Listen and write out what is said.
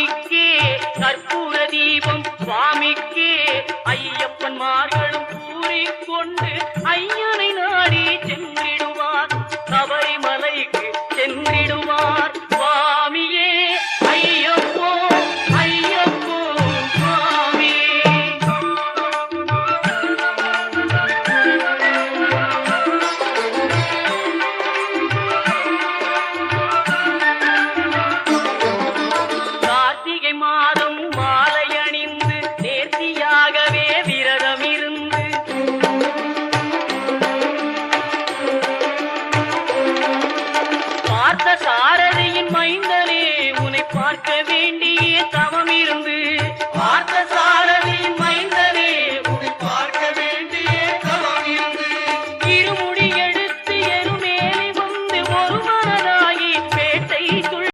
சாமிக்கே கற்பூர தீபம் சுவாமிக்கே ஐயப்பன்மார்களும் கூறிக்கொண்டு ஐயனை நாடி சென்றிடுவார் சபரிமலைக்கு சென்றிடுவார் சுவாமியே ஐயப்போ ஐயப்போ சுவாமியே. கார்த்திகை மாதம் மாலை அணிந்து நேர்த்தியாகவே விரதம் இருந்து பார்த்த சாரதியின் மைந்தனே உன்னை பார்க்கவே